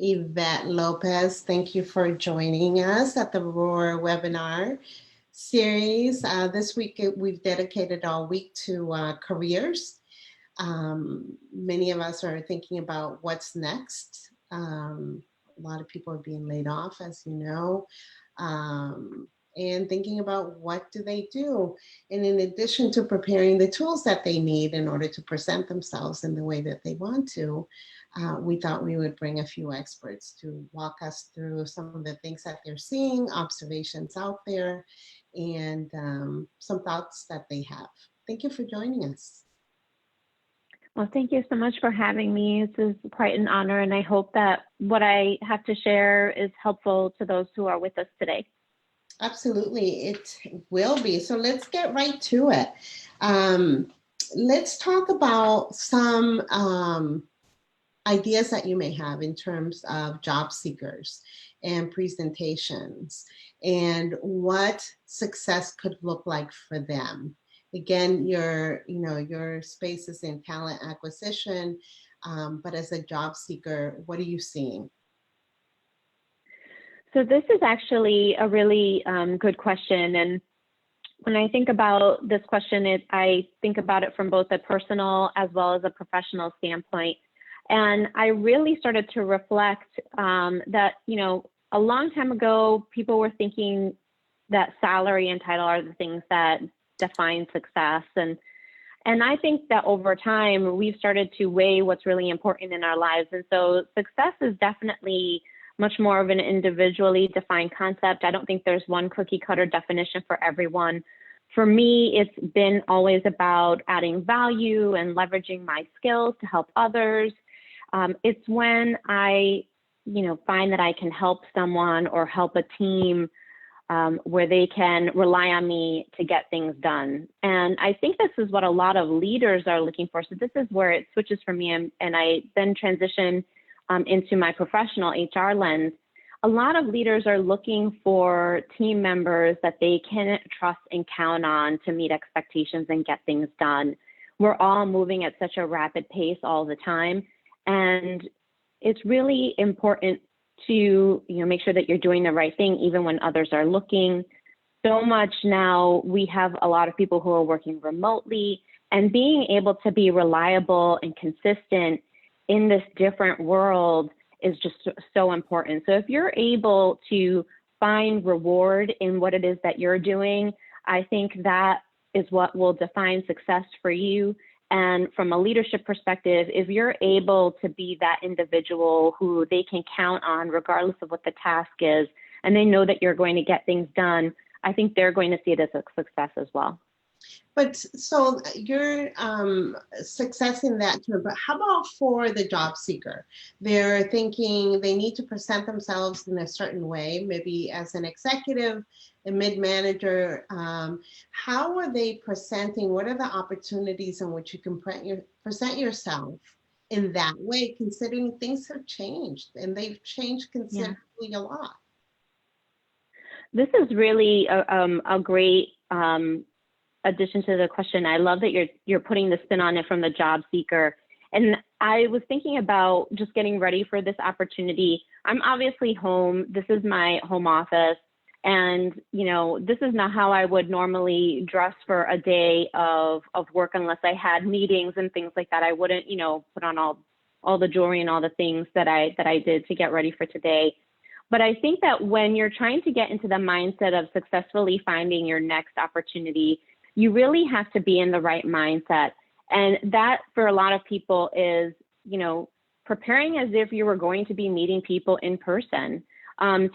Yvette Lopez. Thank you for joining us at the Roar webinar series. This week we've dedicated all week to careers. Many of us are thinking about what's next. A lot of people are being laid off, as you know, and thinking about what do they do. And in addition to preparing the tools that they need in order to present themselves in the way that they want to, we thought we would bring a few experts to walk us through some of the things that they're seeing, observations out there, and some thoughts that they have. Thank you for joining us. Well, thank you so much for having me. This is quite an honor, and I hope that what I have to share is helpful to those who are with us today. Absolutely, it will be. So let's get right to it. Let's talk about some ideas that you may have in terms of job seekers and presentations and what success could look like for them. Again, your space is in talent acquisition, but as a job seeker, what are you seeing? So this is actually a really good question. And when I think about this question, I think about it from both a personal as well as a professional standpoint. And I really started to reflect that, a long time ago, people were thinking that salary and title are the things that define success. And I think that over time, we've started to weigh what's really important in our lives. And so success is definitely much more of an individually defined concept. I don't think there's one cookie cutter definition for everyone. For me, it's been always about adding value and leveraging my skills to help others. It's when I, find that I can help someone or help a team where they can rely on me to get things done. And I think this is what a lot of leaders are looking for. So this is where it switches for me, and I then transition into my professional HR lens. A lot of leaders are looking for team members that they can trust and count on to meet expectations and get things done. We're all moving at such a rapid pace all the time, and it's really important to make sure that you're doing the right thing even when others are looking. So much now, we have a lot of people who are working remotely, and being able to be reliable and consistent in this different world is just so important. So if you're able to find reward in what it is that you're doing, I think that is what will define success for you. And from a leadership perspective, if you're able to be that individual who they can count on regardless of what the task is, and they know that you're going to get things done, I think they're going to see it as a success as well. But so your success in that term, but how about for the job seeker? They're thinking they need to present themselves in a certain way, maybe as an executive, a mid-manager. How are they presenting? What are the opportunities in which you can present yourself in that way, considering things have changed and they've changed considerably a lot? This is really a great addition to the question. I love that you're putting the spin on it from the job seeker. And I was thinking about just getting ready for this opportunity. I'm obviously home. This is my home office. And, this is not how I would normally dress for a day of work unless I had meetings and things like that. I wouldn't, put on all the jewelry and all the things that I did to get ready for today. But I think that when you're trying to get into the mindset of successfully finding your next opportunity, you really have to be in the right mindset. And that for a lot of people is, preparing as if you were going to be meeting people in person.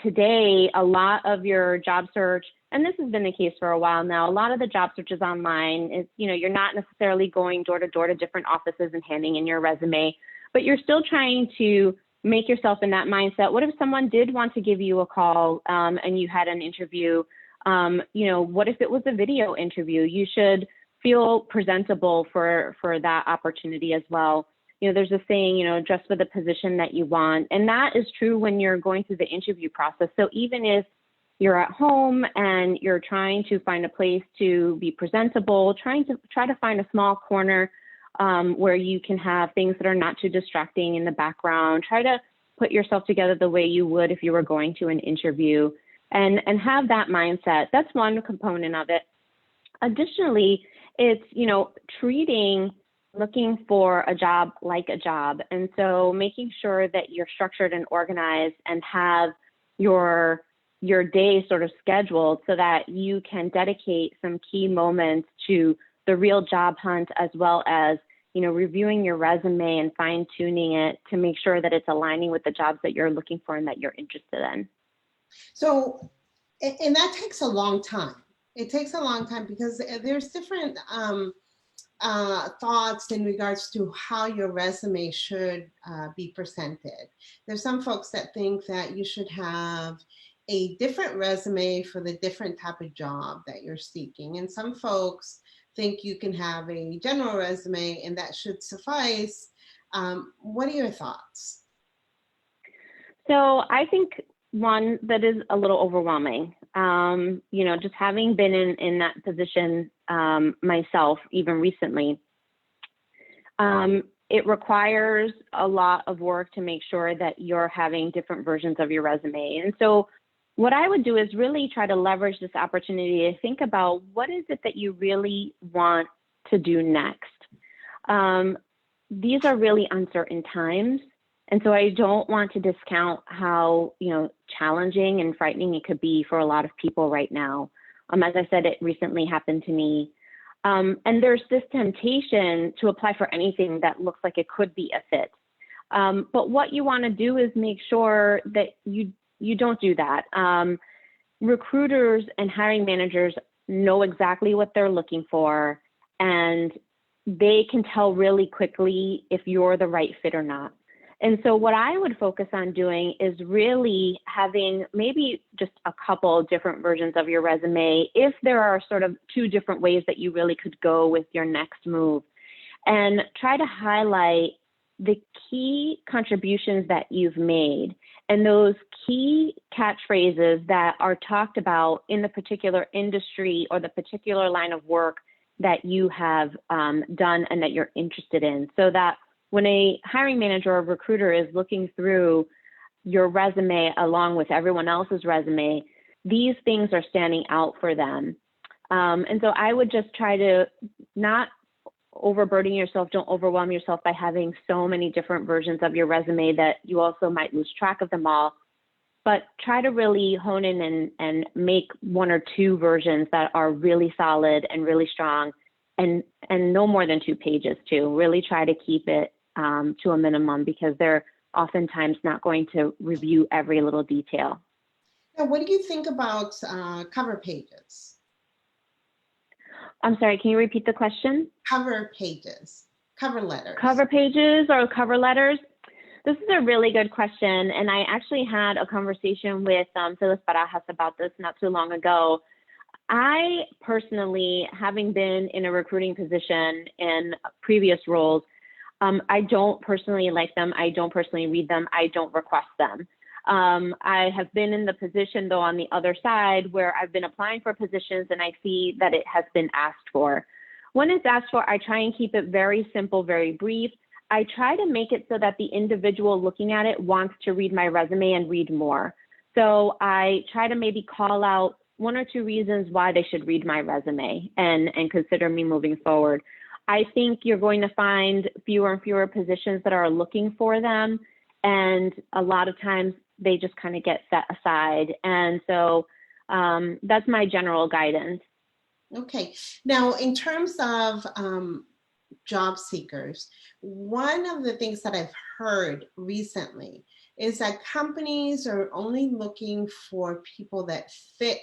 Today, a lot of your job search, and this has been the case for a while now, a lot of the job search is online. Is, you're not necessarily going door to door to different offices and handing in your resume, but you're still trying to make yourself in that mindset. What if someone did want to give you a call and you had an interview? What if it was a video interview? You should feel presentable for that opportunity as well. There's a saying, dress for the position that you want. And that is true when you're going through the interview process. So even if you're at home and you're trying to find a place to be presentable, try to find a small corner where you can have things that are not too distracting in the background. Try to put yourself together the way you would if you were going to an interview, and have that mindset. That's one component of it. Additionally, it's, treating looking for a job like a job. And so making sure that you're structured and organized and have your day sort of scheduled so that you can dedicate some key moments to the real job hunt, as well as, reviewing your resume and fine tuning it to make sure that it's aligning with the jobs that you're looking for and that you're interested in. So, and that takes a long time. It takes a long time because there's different thoughts in regards to how your resume should be presented. There's some folks that think that you should have a different resume for the different type of job that you're seeking. And some folks think you can have a general resume and that should suffice. What are your thoughts? So I think one, that is a little overwhelming. Just having been in that position myself, even recently, it requires a lot of work to make sure that you're having different versions of your resume. And so what I would do is really try to leverage this opportunity to think about what is it that you really want to do next. These are really uncertain times. And so I don't want to discount how, challenging and frightening it could be for a lot of people right now. As I said, it recently happened to me. And there's this temptation to apply for anything that looks like it could be a fit. But what you want to do is make sure that you don't do that. Recruiters and hiring managers know exactly what they're looking for, and they can tell really quickly if you're the right fit or not. And so what I would focus on doing is really having maybe just a couple different versions of your resume, if there are sort of two different ways that you really could go with your next move, and try to highlight the key contributions that you've made and those key catchphrases that are talked about in the particular industry or the particular line of work that you have done and that you're interested in, so that when a hiring manager or recruiter is looking through your resume along with everyone else's resume, these things are standing out for them. And so I would just try to not overburden yourself, don't overwhelm yourself by having so many different versions of your resume that you also might lose track of them all, but try to really hone in and make one or two versions that are really solid and really strong, and no more than 2 pages too. Really try to keep it to a minimum, because they're oftentimes not going to review every little detail. Now, what do you think about cover pages? I'm sorry, can you repeat the question? Cover pages, cover letters. Cover pages or cover letters? This is a really good question. And I actually had a conversation with Phyllis Barajas about this not too long ago. I personally, having been in a recruiting position in previous roles, I don't personally like them. I don't personally read them. I don't request them. I have been in the position, though, on the other side, where I've been applying for positions and I see that it has been asked for. When it's asked for, I try and keep it very simple, very brief. I try to make it so that the individual looking at it wants to read my resume and read more. So I try to maybe call out 1 or 2 reasons why they should read my resume and consider me moving forward. I think you're going to find fewer and fewer positions that are looking for them. And a lot of times they just kind of get set aside. And so that's my general guidance. Okay. Now, in terms of job seekers, one of the things that I've heard recently is that companies are only looking for people that fit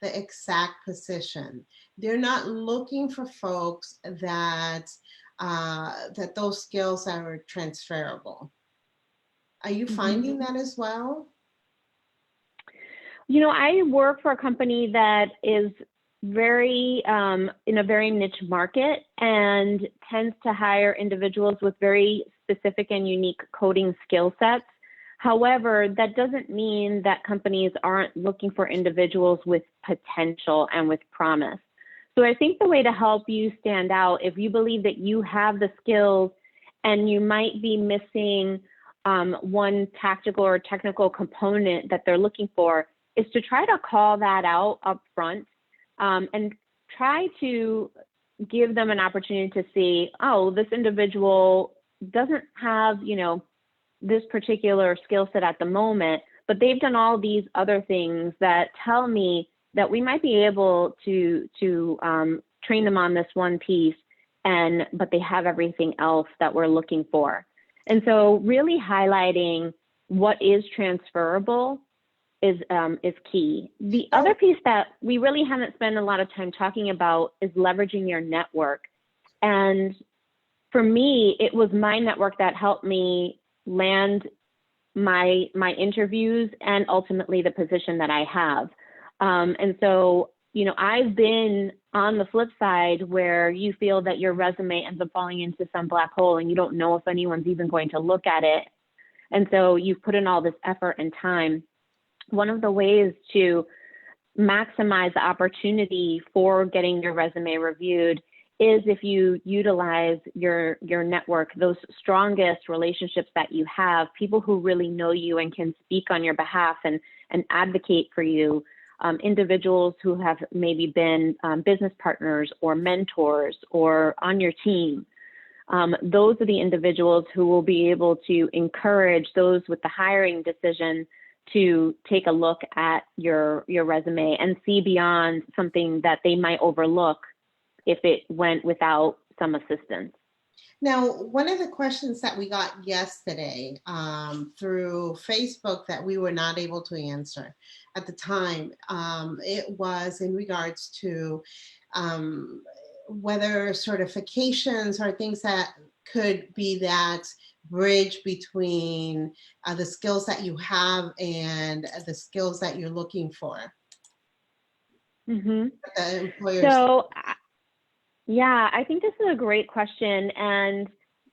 the exact position. They're not looking for folks that that those skills are transferable. Are you finding that as well? You know, I work for a company that is very in a very niche market and tends to hire individuals with very specific and unique coding skill sets. However, that doesn't mean that companies aren't looking for individuals with potential and with promise. So I think the way to help you stand out, if you believe that you have the skills and you might be missing one tactical or technical component that they're looking for, is to try to call that out up front, and try to give them an opportunity to see, oh, this individual doesn't have, this particular skill set at the moment, but they've done all these other things that tell me that we might be able to train them on this one piece, but they have everything else that we're looking for. And so really highlighting what is transferable is key. The other piece that we really haven't spent a lot of time talking about is leveraging your network. And for me, it was my network that helped me land my interviews and ultimately the position that I have. And so, I've been on the flip side where you feel that your resume ends up falling into some black hole and you don't know if anyone's even going to look at it. And so you've put in all this effort and time. One of the ways to maximize the opportunity for getting your resume reviewed is if you utilize your network, those strongest relationships that you have, people who really know you and can speak on your behalf and advocate for you, individuals who have maybe been business partners or mentors or on your team. Those are the individuals who will be able to encourage those with the hiring decision to take a look at your resume and see beyond something that they might overlook if it went without some assistance. Now, one of the questions that we got yesterday through Facebook that we were not able to answer at the time, it was in regards to whether certifications are things that could be that bridge between the skills that you have and the skills that you're looking for. Mm-hmm. The employers. So, yeah, I think this is a great question. And,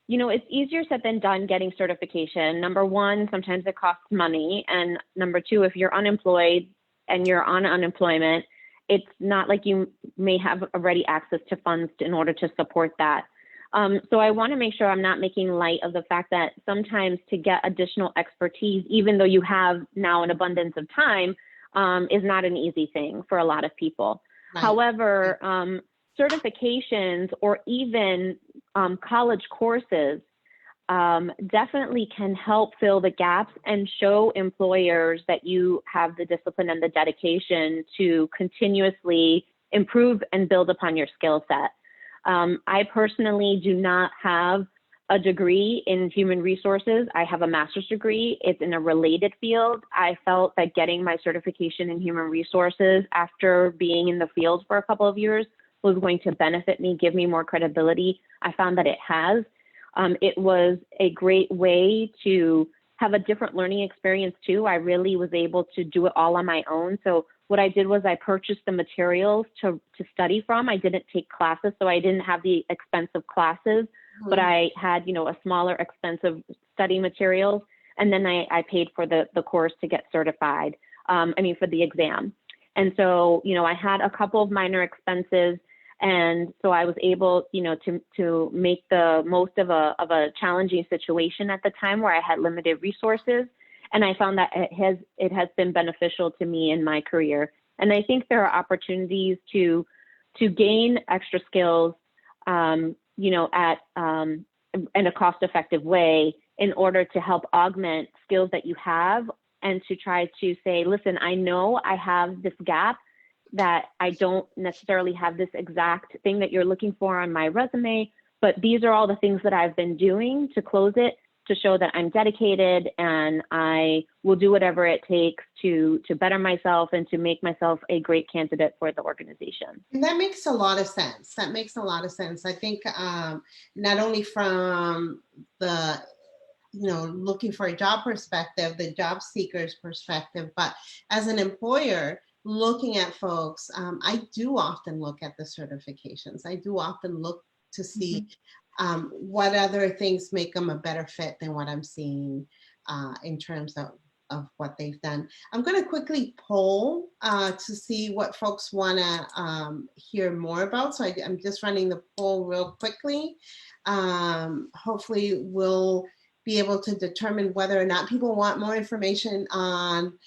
it's easier said than done getting certification. Number one, sometimes it costs money. And number two, if you're unemployed and you're on unemployment, it's not like you may have already access to funds in order to support that. So I want to make sure I'm not making light of the fact that sometimes to get additional expertise, even though you have now an abundance of time, is not an easy thing for a lot of people. Right. However, certifications or even college courses definitely can help fill the gaps and show employers that you have the discipline and the dedication to continuously improve and build upon your skill set. I personally do not have a degree in human resources. I have a master's degree. It's in a related field. I felt that getting my certification in human resources after being in the field for a couple of years was going to benefit me, give me more credibility. I found that it has. It was a great way to have a different learning experience too. I really was able to do it all on my own. So what I did was I purchased the materials to study from. I didn't take classes, so I didn't have the expensive classes, but I had, a smaller expensive study materials. And then I paid for the course to get certified, for the exam. And so, I had a couple of minor expenses. And so I was able, to make the most of a challenging situation at the time where I had limited resources. And I found that it has been beneficial to me in my career. And I think there are opportunities to gain extra skills, in a cost-effective way in order to help augment skills that you have and to try to say, listen, I know I have this gap that I don't necessarily have this exact thing that you're looking for on my resume, but these are all the things that I've been doing to close it, to show that I'm dedicated and I will do whatever it takes to better myself and to make myself a great candidate for the organization. And that makes a lot of sense. That makes a lot of sense. I think not only from the looking for a job perspective, the job seeker's perspective, but as an employer, looking at folks, I do often look at the certifications. I do often look to see what other things make them a better fit than what I'm seeing in terms of what they've done. I'm going to quickly poll to see what folks want to hear more about. So I'm just running the poll real quickly. Hopefully we'll be able to determine whether or not people want more information on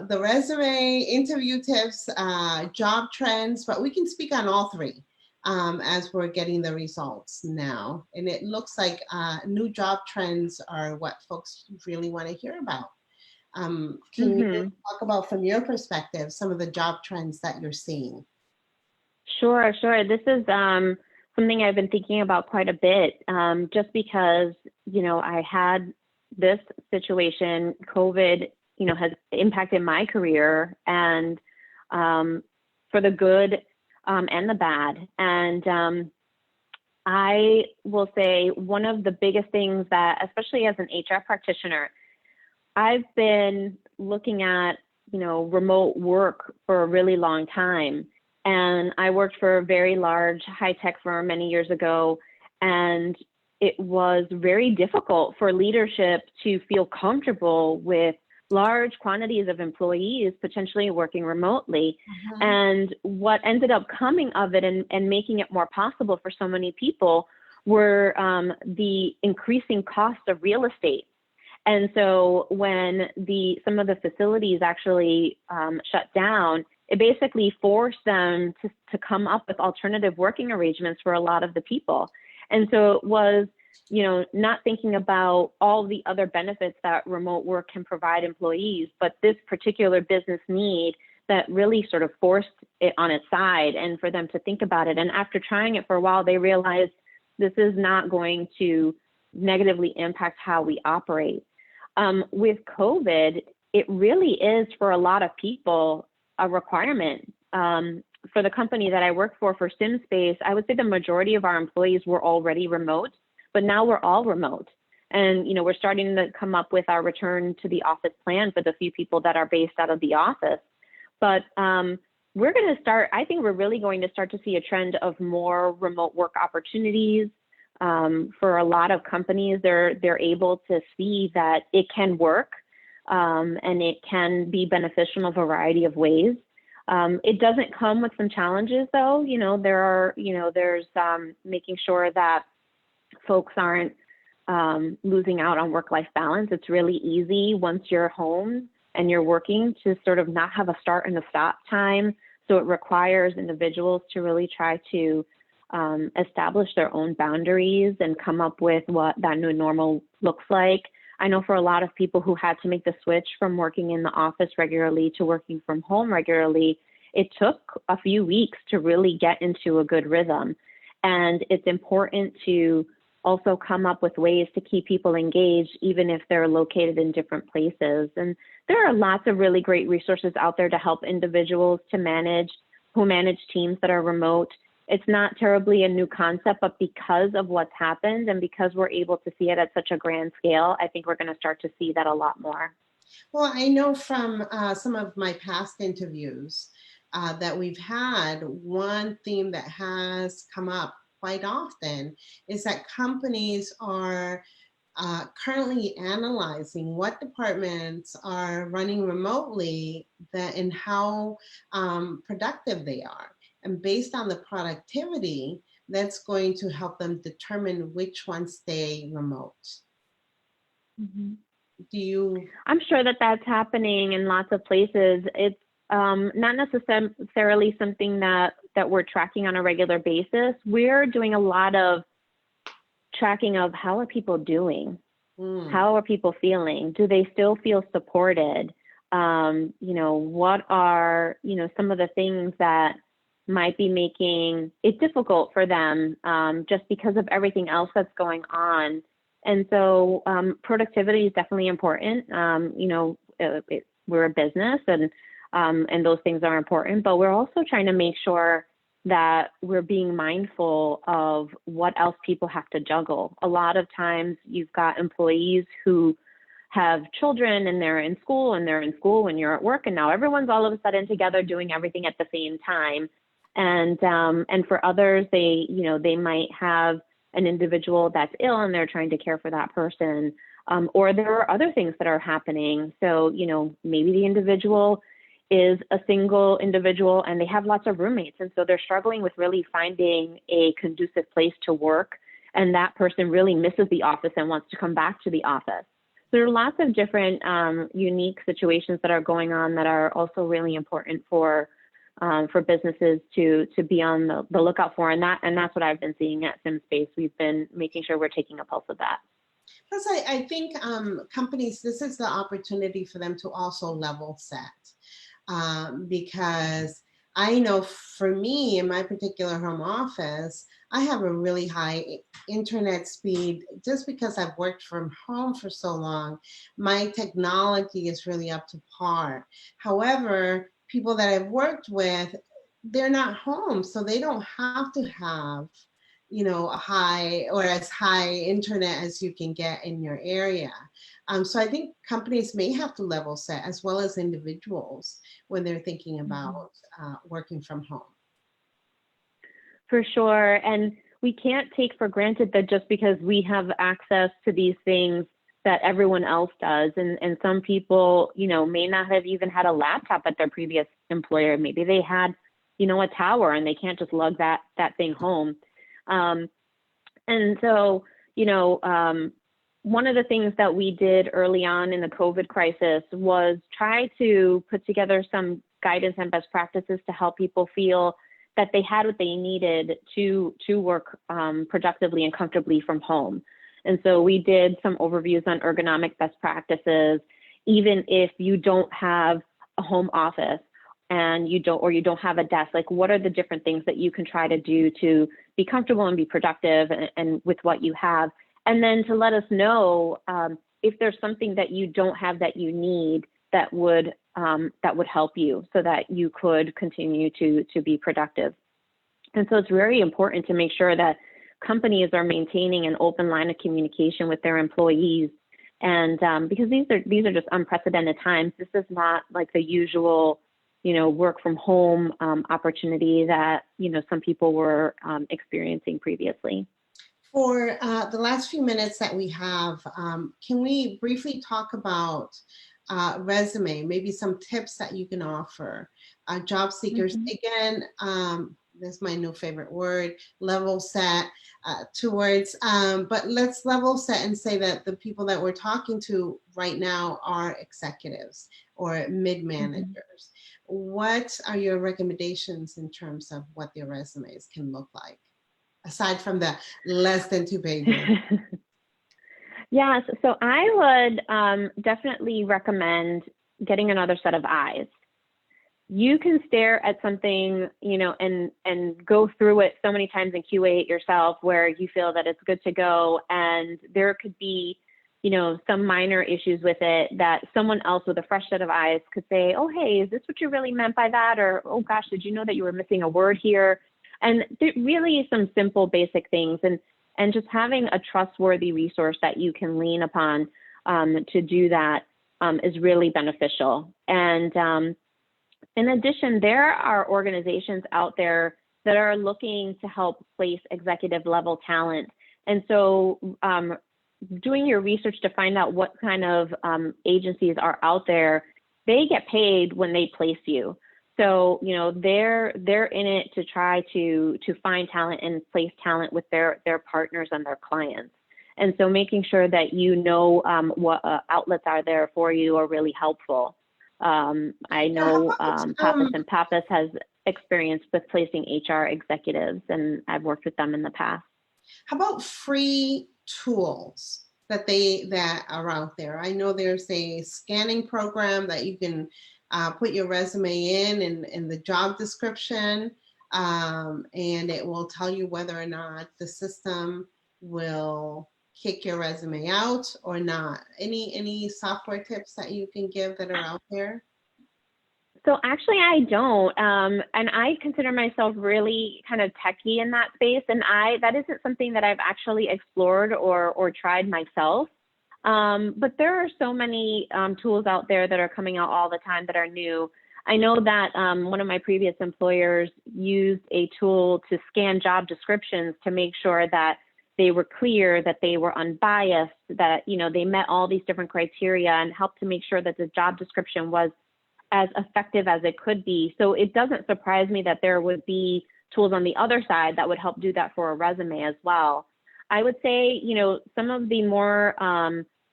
the resume, interview tips, job trends, but we can speak on all three as we're getting the results now. And it looks like new job trends are what folks really want to hear about. Can you talk about, from your perspective, some of the job trends that you're seeing? Sure. This is something I've been thinking about quite a bit, just because, I had this situation. COVID, has impacted my career, and for the good and the bad. And I will say one of the biggest things that, especially as an HR practitioner, I've been looking at, remote work for a really long time. And I worked for a very large high-tech firm many years ago, and it was very difficult for leadership to feel comfortable with large quantities of employees potentially working remotely. And what ended up coming of it and making it more possible for so many people were the increasing cost of real estate. And so when some of the facilities actually shut down, it basically forced them to come up with alternative working arrangements for a lot of the people. And so it was, not thinking about all the other benefits that remote work can provide employees, but this particular business need that really sort of forced it on its side, and for them to think about it. And after trying it for a while, they realized this is not going to negatively impact how we operate. With COVID, it really is, for a lot of people, a requirement. For the company that I work for SimSpace, I would say the majority of our employees were already remote, but now we're all remote. And, we're starting to come up with our return to the office plan for the few people that are based out of the office. But we're going to start, I think we're really going to start to see a trend of more remote work opportunities. For a lot of companies, they're able to see that it can work, and it can be beneficial in a variety of ways. It doesn't come with some challenges, though. There's making sure that folks aren't losing out on work-life balance. It's really easy once you're home and you're working to sort of not have a start and a stop time. So it requires individuals to really try to establish their own boundaries and come up with what that new normal looks like. I know for a lot of people who had to make the switch from working in the office regularly to working from home regularly, it took a few weeks to really get into a good rhythm. And it's important to also come up with ways to keep people engaged, even if they're located in different places. And there are lots of really great resources out there to help individuals who manage teams that are remote. It's not terribly a new concept, but because of what's happened and because we're able to see it at such a grand scale, I think we're going to start to see that a lot more. Well, I know from some of my past interviews that we've had, one theme that has come up quite often is that companies are currently analyzing what departments are running remotely and how productive they are. And based on the productivity, that's going to help them determine which ones stay remote. I'm sure that that's happening in lots of places. It's not necessarily something that we're tracking on a regular basis. We're doing a lot of tracking of how are people doing? How are people feeling? Do they still feel supported? What are, some of the things that might be making it difficult for them just because of everything else that's going on. And so productivity is definitely important. We're a business and those things are important, but we're also trying to make sure that we're being mindful of what else people have to juggle. A lot of times you've got employees who have children and they're in school when you're at work, and now everyone's all of a sudden together doing everything at the same time. And for others, they might have an individual that's ill and they're trying to care for that person. Or there are other things that are happening. So, maybe the individual is a single individual and they have lots of roommates. And so they're struggling with really finding a conducive place to work and that person really misses the office and wants to come back to the office. So there are lots of different unique situations that are going on that are also really important for businesses to be on the lookout for, and that's what I've been seeing at SimSpace. We've been making sure we're taking a pulse of that. Plus, I think companies, this is the opportunity for them to also level set, because I know for me in my particular home office, I have a really high internet speed just because I've worked from home for so long. My technology is really up to par. However, people that I've worked with, they're not home, so they don't have to have, a high or as high internet as you can get in your area. So I think companies may have to level set as well as individuals when they're thinking about working from home. For sure. And we can't take for granted that just because we have access to these things that everyone else does. And some people, may not have even had a laptop at their previous employer. Maybe they had, a tower and they can't just lug that thing home. And so, one of the things that we did early on in the COVID crisis was try to put together some guidance and best practices to help people feel that they had what they needed to work productively and comfortably from home. And so we did some overviews on ergonomic best practices, even if you don't have a home office and you don't have a desk, like what are the different things that you can try to do to be comfortable and be productive and with what you have. And then to let us know if there's something that you don't have that you need that would help you so that you could continue to be productive. And so it's very important to make sure that companies are maintaining an open line of communication with their employees. And because these are just unprecedented times, this is not like the usual, work from home opportunity that, some people were experiencing previously. For the last few minutes that we have, can we briefly talk about resume, maybe some tips that you can offer job seekers? Again, this is my new favorite word, level set, 2 words, but let's level set and say that the people that we're talking to right now are executives or mid-managers. What are your recommendations in terms of what their resumes can look like, aside from the less than 2 pages? Yes, so I would definitely recommend getting another set of eyes. You can stare at something, and go through it so many times and QA it yourself where you feel that it's good to go, and there could be, some minor issues with it that someone else with a fresh set of eyes could say, oh, hey, is this what you really meant by that? Or, oh gosh, did you know that you were missing a word here? And there really is some simple, basic things. And just having a trustworthy resource that you can lean upon to do that is really beneficial. And in addition, there are organizations out there that are looking to help place executive level talent. And so doing your research to find out what kind of agencies are out there, they get paid when they place you. So, they're in it to try to find talent and place talent with their partners and their clients. And so making sure that what outlets are there for you are really helpful. I know Pappas and Pappas has experience with placing HR executives, and I've worked with them in the past. How about free tools that are out there? I know there's a scanning program that you can put your resume in the job description, and it will tell you whether or not the system will kick your resume out or not. Any software tips that you can give that are out there? So actually I don't, and I consider myself really kind of techie in that space, and that isn't something that I've actually explored or tried myself. But there are so many tools out there that are coming out all the time that are new. I know that one of my previous employers used a tool to scan job descriptions to make sure that they were clear, that they were unbiased, that they met all these different criteria, and helped to make sure that the job description was as effective as it could be. So it doesn't surprise me that there would be tools on the other side that would help do that for a resume as well. I would say, some of the more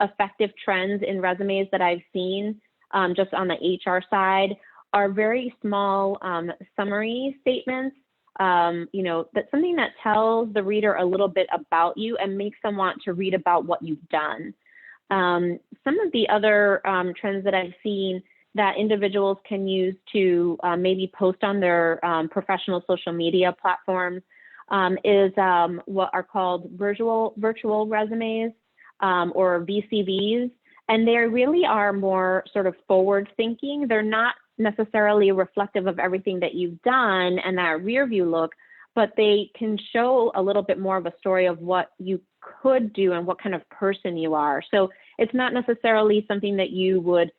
effective trends in resumes that I've seen just on the HR side are very small summary statements. That's something that tells the reader a little bit about you and makes them want to read about what you've done. Some of the other trends that I've seen that individuals can use to maybe post on their professional social media platforms is what are called virtual resumes or VCVs. And they really are more sort of forward thinking. They're not necessarily reflective of everything that you've done and that rear view look, but they can show a little bit more of a story of what you could do and what kind of person you are. So it's not necessarily something that you would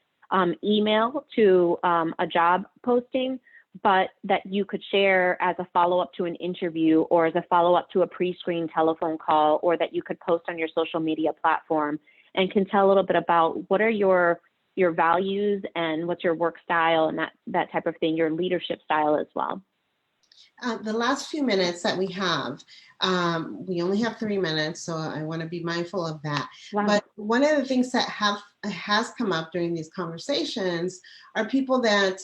email to a job posting, but that you could share as a follow-up to an interview or as a follow-up to a pre-screened telephone call, or that you could post on your social media platform and can tell a little bit about what are your values and what's your work style and that type of thing, your leadership style as well. The last few minutes that we have, we only have 3 minutes, so I want to be mindful of that. Wow. But one of the things that has come up during these conversations are people that,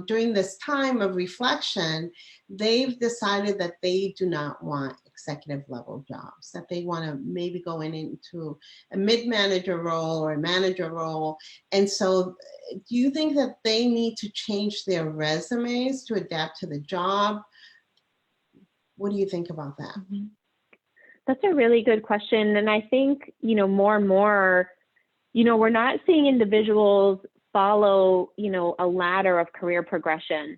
during this time of reflection, they've decided that they do not want executive level jobs, that they want to maybe go into a mid-manager role or a manager role. And so do you think that they need to change their resumes to adapt to the job? What do you think about that? Mm-hmm. That's a really good question. And I think, more and more, we're not seeing individuals follow, a ladder of career progression.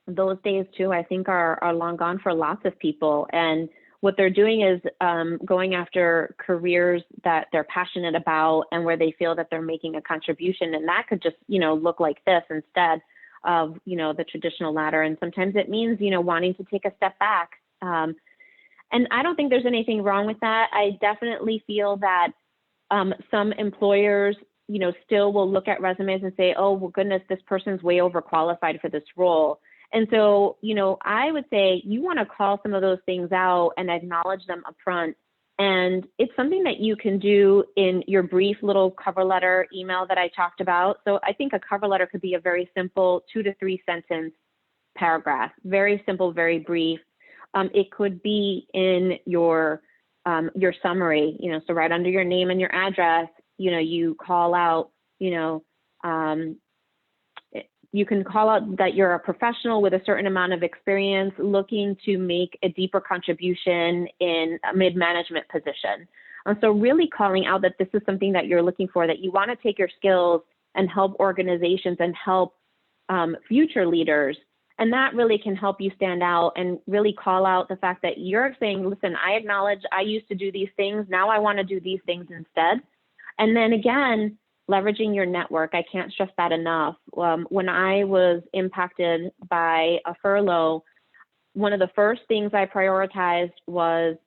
Those days too, I think are long gone for lots of people. And what they're doing is going after careers that they're passionate about and where they feel that they're making a contribution. And that could just, look like this instead of, the traditional ladder. And sometimes it means, wanting to take a step back. And I don't think there's anything wrong with that. I definitely feel that some employers, still will look at resumes and say, oh, well, goodness, this person's way overqualified for this role. And so, I would say you want to call some of those things out and acknowledge them up front. And it's something that you can do in your brief little cover letter email that I talked about. So I think a cover letter could be a very simple 2 to 3 sentence paragraph, very simple, very brief. It could be in your summary, so right under your name and your address, you call out, you can call out that you're a professional with a certain amount of experience looking to make a deeper contribution in a mid-management position. And so really calling out that this is something that you're looking for, that you want to take your skills and help organizations and help future leaders. And that really can help you stand out and really call out the fact that you're saying, listen, I acknowledge I used to do these things. Now I want to do these things instead. And then again, leveraging your network. I can't stress that enough. When I was impacted by a furlough, one of the first things I prioritized was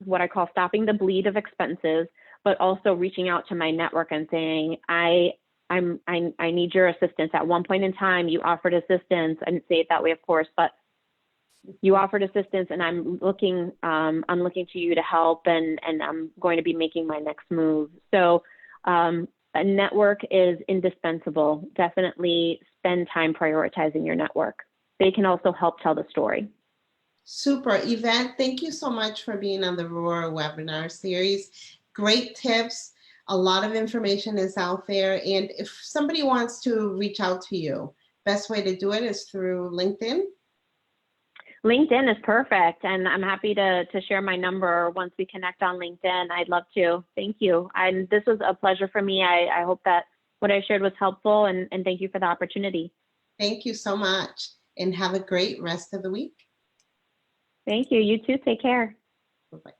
what I call stopping the bleed of expenses, but also reaching out to my network and saying, I need your assistance. At one point in time, you offered assistance. I didn't say it that way, of course, but you offered assistance, and I'm looking to you to help, and I'm going to be making my next move. So a network is indispensable. Definitely spend time prioritizing your network. They can also help tell the story. Super. Yvette, thank you so much for being on the Roar webinar series. Great tips. A lot of information is out there. And if somebody wants to reach out to you, best way to do it is through LinkedIn. LinkedIn is perfect. And I'm happy to share my number once we connect on LinkedIn. I'd love to. Thank you. And this was a pleasure for me. I hope that what I shared was helpful, and thank you for the opportunity. Thank you so much, and have a great rest of the week. Thank you. You too. Take care. Bye-bye.